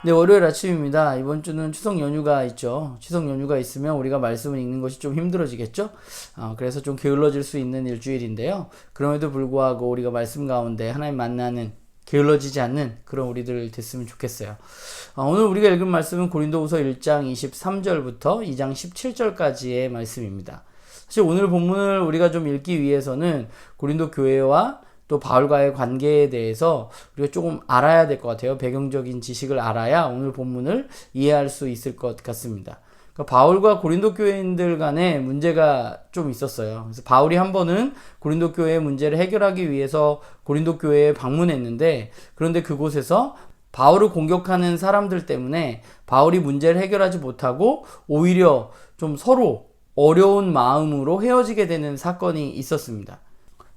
네, 월요일 아침입니다. 이번 주는 추석 연휴가 있죠. 추석 연휴가 있으면 우리가 말씀을 읽는 것이 좀 힘들어지겠죠? 그래서 좀 게을러질 수 있는 일주일인데요. 그럼에도 불구하고 우리가 말씀 가운데 하나님 만나는 게을러지지 않는 그런 우리들 됐으면 좋겠어요. 오늘 우리가 읽은 말씀은 고린도후서 1장 23절부터 2장 17절까지의 말씀입니다. 사실 오늘 본문을 우리가 좀 읽기 위해서는 고린도 교회와 또 바울과의 관계에 대해서 우리가 조금 알아야 될 것 같아요. 배경적인 지식을 알아야 오늘 본문을 이해할 수 있을 것 같습니다. 그러니까 바울과 고린도 교회인들 간에 문제가 좀 있었어요. 그래서 바울이 한 번은 고린도 교회의 문제를 해결하기 위해서 고린도 교회에 방문했는데, 그런데 그곳에서 바울을 공격하는 사람들 때문에 바울이 문제를 해결하지 못하고 오히려 좀 서로 어려운 마음으로 헤어지게 되는 사건이 있었습니다.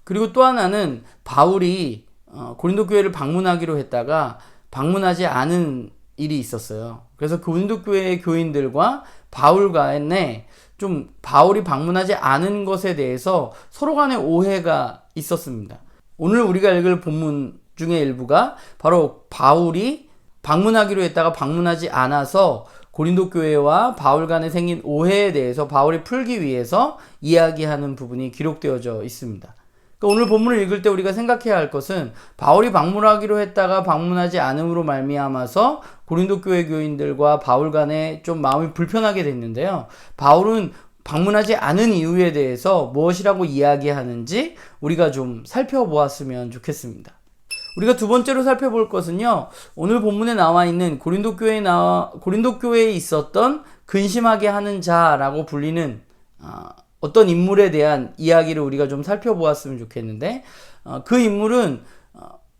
그리고 또 하나는 바울이 고린도 교회를 방문하기로 했다가 방문하지 않은 일이 있었어요. 그래서 고린도 교회의 교인들과 바울 간에 좀 바울이 방문하지 않은 것에 대해서 서로 간에 오해가 있었습니다. 오늘 우리가 읽을 본문 중에 일부가 바로 바울이 방문하기로 했다가 방문하지 않아서 고린도 교회와 바울 간에 생긴 오해에 대해서 바울이 풀기 위해서 이야기하는 부분이 기록되어져 있습니다. 그러니까 오늘 본문을 읽을 때 우리가 생각해야 할 것은 바울이 방문하기로 했다가 방문하지 않음으로 말미암아서 고린도 교회 교인들과 바울 간에 좀 마음이 불편하게 됐는데요. 바울은 방문하지 않은 이유에 대해서 무엇이라고 이야기하는지 우리가 좀 살펴보았으면 좋겠습니다. 우리가 두 번째로 살펴볼 것은요, 오늘 본문에 나와 있는 고린도 교회에 있었던 근심하게 하는 자라고 불리는 어떤 인물에 대한 이야기를 우리가 좀 살펴보았으면 좋겠는데, 그 인물은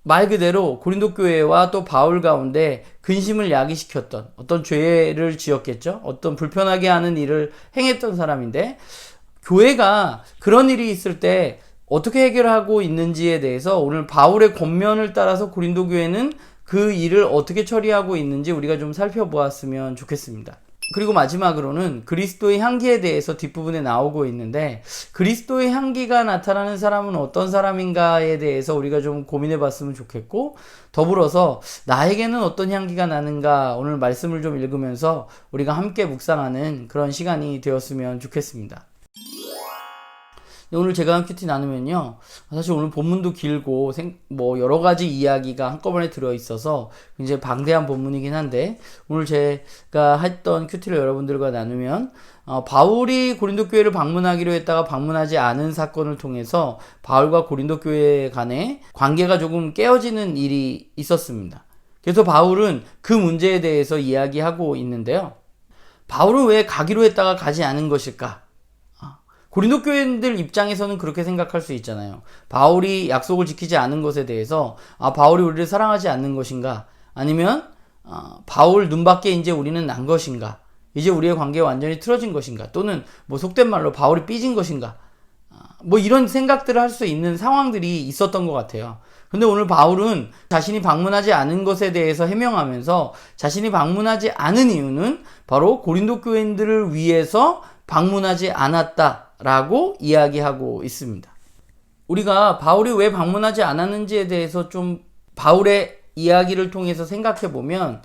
말 그대로 고린도 교회와 또 바울 가운데 근심을 야기시켰던, 어떤 죄를 지었겠죠. 어떤 불편하게 하는 일을 행했던 사람인데, 교회가 그런 일이 있을 때 어떻게 해결하고 있는지에 대해서 오늘 바울의 권면을 따라서 고린도 교회는 그 일을 어떻게 처리하고 있는지 우리가 좀 살펴보았으면 좋겠습니다. 그리고 마지막으로는 그리스도의 향기에 대해서 뒷부분에 나오고 있는데, 그리스도의 향기가 나타나는 사람은 어떤 사람인가에 대해서 우리가 좀 고민해 봤으면 좋겠고, 더불어서 나에게는 어떤 향기가 나는가 오늘 말씀을 좀 읽으면서 우리가 함께 묵상하는 그런 시간이 되었으면 좋겠습니다. 오늘 제가 한 큐티 나누면요, 사실 오늘 본문도 길고 여러 가지 이야기가 한꺼번에 들어있어서 굉장히 방대한 본문이긴 한데, 오늘 제가 했던 큐티를 여러분들과 나누면 바울이 고린도 교회를 방문하기로 했다가 방문하지 않은 사건을 통해서 바울과 고린도 교회 간에 관계가 조금 깨어지는 일이 있었습니다. 그래서 바울은 그 문제에 대해서 이야기하고 있는데요, 바울은 왜 가기로 했다가 가지 않은 것일까? 고린도 교인들 입장에서는 그렇게 생각할 수 있잖아요. 바울이 약속을 지키지 않은 것에 대해서 바울이 우리를 사랑하지 않는 것인가? 아니면 바울 눈밖에 이제 우리는 난 것인가? 이제 우리의 관계가 완전히 틀어진 것인가? 또는 속된 말로 바울이 삐진 것인가? 이런 생각들을 할 수 있는 상황들이 있었던 것 같아요. 근데 오늘 바울은 자신이 방문하지 않은 것에 대해서 해명하면서 자신이 방문하지 않은 이유는 바로 고린도 교인들을 위해서 방문하지 않았다라고 이야기하고 있습니다. 우리가 바울이 왜 방문하지 않았는지에 대해서 좀 바울의 이야기를 통해서 생각해 보면,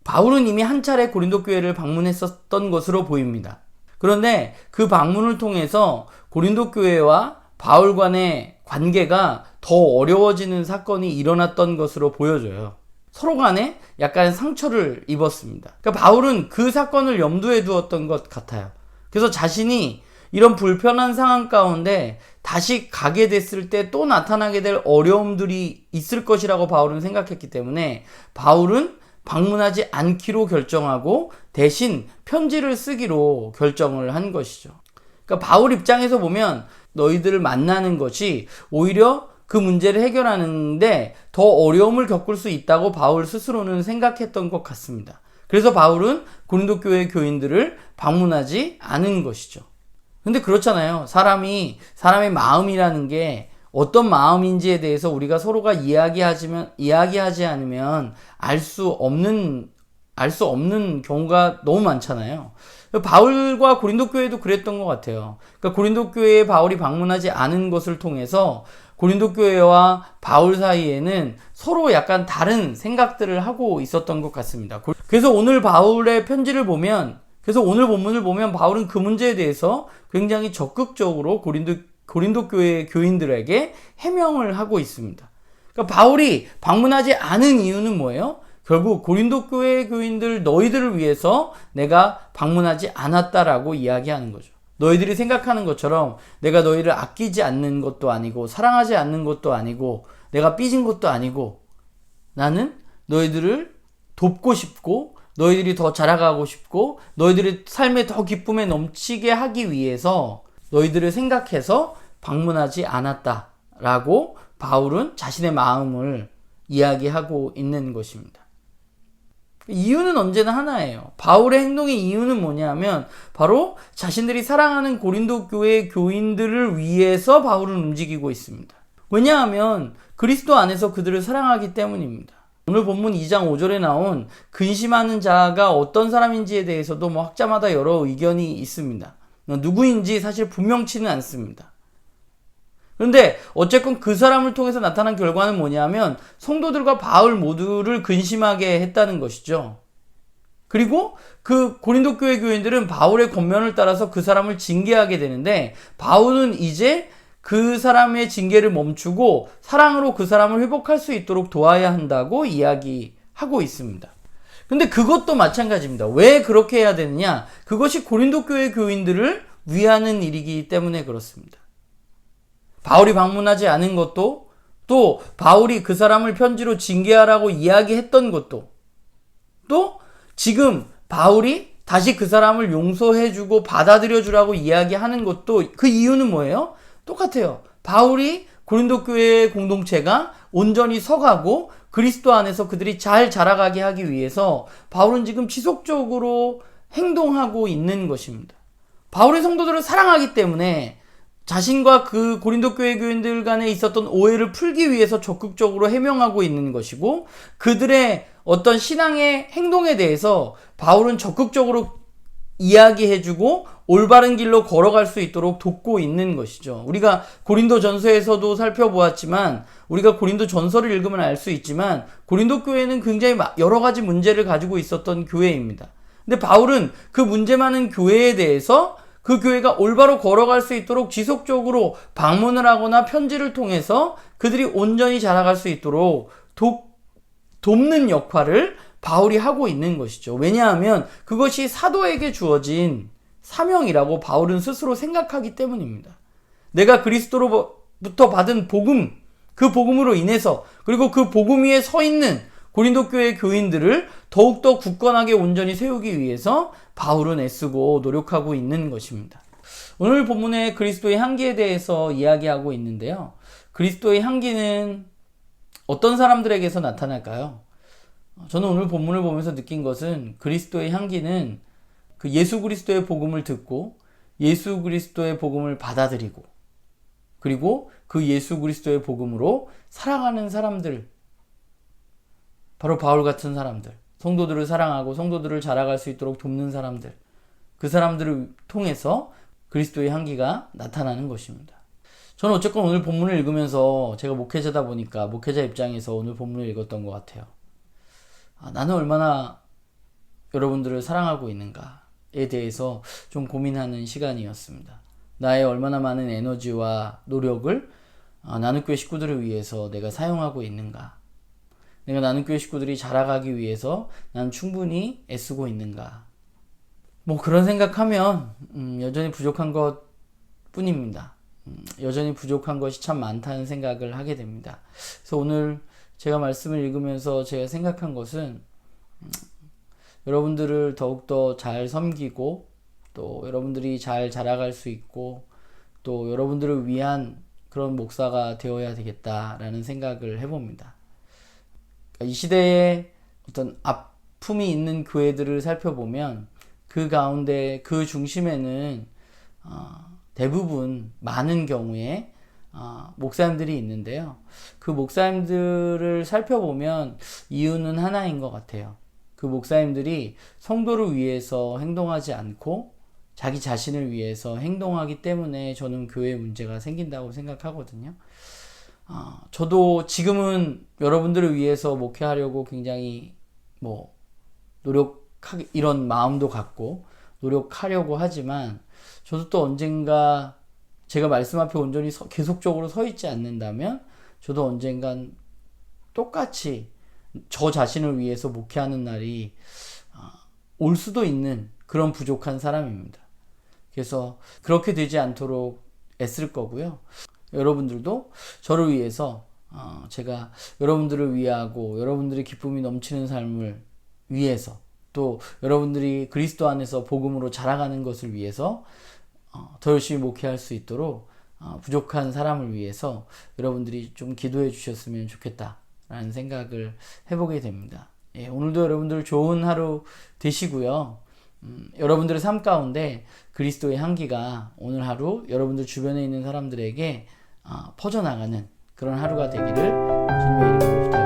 바울은 이미 한 차례 고린도 교회를 방문했었던 것으로 보입니다. 그런데 그 방문을 통해서 고린도 교회와 바울 간의 관계가 더 어려워지는 사건이 일어났던 것으로 보여져요. 서로 간에 약간 상처를 입었습니다. 그러니까 바울은 그 사건을 염두에 두었던 것 같아요. 그래서 자신이 이런 불편한 상황 가운데 다시 가게 됐을 때 또 나타나게 될 어려움들이 있을 것이라고 바울은 생각했기 때문에 바울은 방문하지 않기로 결정하고 대신 편지를 쓰기로 결정을 한 것이죠. 그러니까 바울 입장에서 보면 너희들을 만나는 것이 오히려 그 문제를 해결하는데 더 어려움을 겪을 수 있다고 바울 스스로는 생각했던 것 같습니다. 그래서 바울은 고린도 교회 교인들을 방문하지 않은 것이죠. 근데 그렇잖아요. 사람의 마음이라는 게 어떤 마음인지에 대해서 우리가 서로가 이야기하지 않으면 알 수 없는 경우가 너무 많잖아요. 바울과 고린도 교회도 그랬던 것 같아요. 그러니까 고린도 교회에 바울이 방문하지 않은 것을 통해서 고린도 교회와 바울 사이에는 서로 약간 다른 생각들을 하고 있었던 것 같습니다. 그래서 오늘 바울의 편지를 보면, 그래서 오늘 본문을 보면 바울은 그 문제에 대해서 굉장히 적극적으로 고린도 교회 교인들에게 해명을 하고 있습니다. 그러니까 바울이 방문하지 않은 이유는 뭐예요? 결국 고린도 교회 교인들 너희들을 위해서 내가 방문하지 않았다라고 이야기하는 거죠. 너희들이 생각하는 것처럼 내가 너희를 아끼지 않는 것도 아니고 사랑하지 않는 것도 아니고 내가 삐진 것도 아니고 나는 너희들을 돕고 싶고 너희들이 더 자라가고 싶고 너희들의 삶에 더 기쁨에 넘치게 하기 위해서 너희들을 생각해서 방문하지 않았다라고 바울은 자신의 마음을 이야기하고 있는 것입니다. 이유는 언제나 하나예요. 바울의 행동의 이유는 뭐냐면 바로 자신들이 사랑하는 고린도 교회 교인들을 위해서 바울은 움직이고 있습니다. 왜냐하면 그리스도 안에서 그들을 사랑하기 때문입니다. 오늘 본문 2장 5절에 나온 근심하는 자가 어떤 사람인지에 대해서도 학자마다 여러 의견이 있습니다. 누구인지 사실 분명치는 않습니다. 그런데 어쨌건 그 사람을 통해서 나타난 결과는 뭐냐면 성도들과 바울 모두를 근심하게 했다는 것이죠. 그리고 그 고린도 교회 교인들은 바울의 권면을 따라서 그 사람을 징계하게 되는데 바울은 이제 그 사람의 징계를 멈추고 사랑으로 그 사람을 회복할 수 있도록 도와야 한다고 이야기하고 있습니다. 근데 그것도 마찬가지입니다. 왜 그렇게 해야 되느냐? 그것이 고린도 교회 교인들을 위하는 일이기 때문에 그렇습니다. 바울이 방문하지 않은 것도 또 바울이 그 사람을 편지로 징계하라고 이야기했던 것도 또 지금 바울이 다시 그 사람을 용서해주고 받아들여주라고 이야기하는 것도 그 이유는 뭐예요? 똑같아요. 바울이 고린도 교회의 공동체가 온전히 서가고 그리스도 안에서 그들이 잘 자라가게 하기 위해서 바울은 지금 지속적으로 행동하고 있는 것입니다. 바울의 성도들을 사랑하기 때문에 자신과 그 고린도 교회 교인들 간에 있었던 오해를 풀기 위해서 적극적으로 해명하고 있는 것이고 그들의 어떤 신앙의 행동에 대해서 바울은 적극적으로 이야기해주고 올바른 길로 걸어갈 수 있도록 돕고 있는 것이죠. 우리가 고린도 전서에서도 살펴보았지만 우리가 고린도 전서를 읽으면 알 수 있지만 고린도 교회는 굉장히 여러 가지 문제를 가지고 있었던 교회입니다. 근데 바울은 그 문제 많은 교회에 대해서 그 교회가 올바로 걸어갈 수 있도록 지속적으로 방문을 하거나 편지를 통해서 그들이 온전히 자라갈 수 있도록 돕는 역할을 바울이 하고 있는 것이죠. 왜냐하면 그것이 사도에게 주어진 사명이라고 바울은 스스로 생각하기 때문입니다. 내가 그리스도로부터 받은 복음, 그 복음으로 인해서 그리고 그 복음 위에 서 있는 고린도 교회 교인들을 더욱더 굳건하게 온전히 세우기 위해서 바울은 애쓰고 노력하고 있는 것입니다. 오늘 본문의 그리스도의 향기에 대해서 이야기하고 있는데요. 그리스도의 향기는 어떤 사람들에게서 나타날까요? 저는 오늘 본문을 보면서 느낀 것은 그리스도의 향기는 그 예수 그리스도의 복음을 듣고 예수 그리스도의 복음을 받아들이고 그리고 그 예수 그리스도의 복음으로 살아가는 사람들, 바로 바울 같은 사람들, 성도들을 사랑하고 성도들을 자라갈 수 있도록 돕는 사람들, 그 사람들을 통해서 그리스도의 향기가 나타나는 것입니다. 저는 어쨌건 오늘 본문을 읽으면서 제가 목회자다 보니까 목회자 입장에서 오늘 본문을 읽었던 것 같아요. 나는 얼마나 여러분들을 사랑하고 있는가에 대해서 좀 고민하는 시간이었습니다. 나의 얼마나 많은 에너지와 노력을 나눔교회 식구들을 위해서 내가 사용하고 있는가? 내가 나눔교회 식구들이 자라가기 위해서 난 충분히 애쓰고 있는가? 그런 생각하면 여전히 부족한 것 뿐입니다. 여전히 부족한 것이 참 많다는 생각을 하게 됩니다. 그래서 오늘 제가 말씀을 읽으면서 제가 생각한 것은 여러분들을 더욱더 잘 섬기고 또 여러분들이 잘 자라갈 수 있고 또 여러분들을 위한 그런 목사가 되어야 되겠다라는 생각을 해봅니다. 이 시대에 어떤 아픔이 있는 교회들을 살펴보면 그 가운데 그 중심에는 대부분 많은 경우에 목사님들이 있는데요. 그 목사님들을 살펴보면 이유는 하나인 것 같아요. 그 목사님들이 성도를 위해서 행동하지 않고 자기 자신을 위해서 행동하기 때문에 저는 교회에 문제가 생긴다고 생각하거든요. 저도 지금은 여러분들을 위해서 목회하려고 굉장히 이런 마음도 갖고 노력하려고 하지만 저도 또 언젠가 제가 말씀 앞에 온전히 계속적으로 서 있지 않는다면 저도 언젠간 똑같이 저 자신을 위해서 목회하는 날이 올 수도 있는 그런 부족한 사람입니다. 그래서 그렇게 되지 않도록 애쓸 거고요. 여러분들도 저를 위해서 제가 여러분들을 위하고 여러분들의 기쁨이 넘치는 삶을 위해서 또 여러분들이 그리스도 안에서 복음으로 자라가는 것을 위해서 더 열심히 목회할 수 있도록 부족한 사람을 위해서 여러분들이 좀 기도해 주셨으면 좋겠다라는 생각을 해보게 됩니다. 예, 오늘도 여러분들 좋은 하루 되시고요. 여러분들의 삶 가운데 그리스도의 향기가 오늘 하루 여러분들 주변에 있는 사람들에게 퍼져나가는 그런 하루가 되기를 주님의 이름으로 부탁드립니다.